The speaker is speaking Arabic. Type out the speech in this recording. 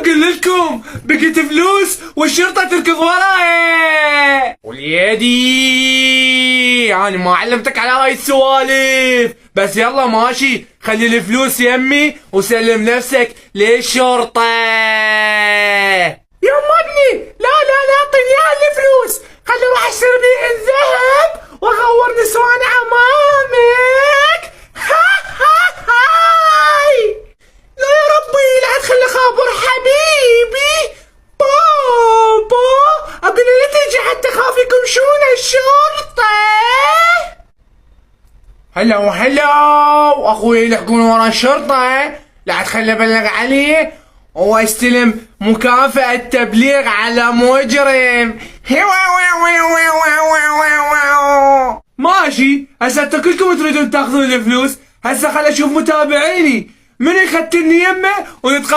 اقول لكم بقيت فلوس والشرطة تركض وراي. وليدي انا ما علمتك على هاي السوالف، بس يلا ماشي، خلي الفلوس يمي وسلم نفسك للشرطة. يما ابني لا اعطيني اياها الفلوس، خلي اروح اشتري بيها الذهب واغور نسوان عمامك. هاي لا يا ربي لا تخلي خابر حبيبي بابا، اقول لا تجي حتى خاف يكمشون الشرطة. هلا اخوي يلحقون ورا الشرطة، لا تخلي ابلغ عليه واستلم مكافأة تبليغ على مجرم. ماشي، هسه كلكم تريدون تاخذون الفلوس، هسه خل اشوف متابعيني من يختني يمه ونتقاسم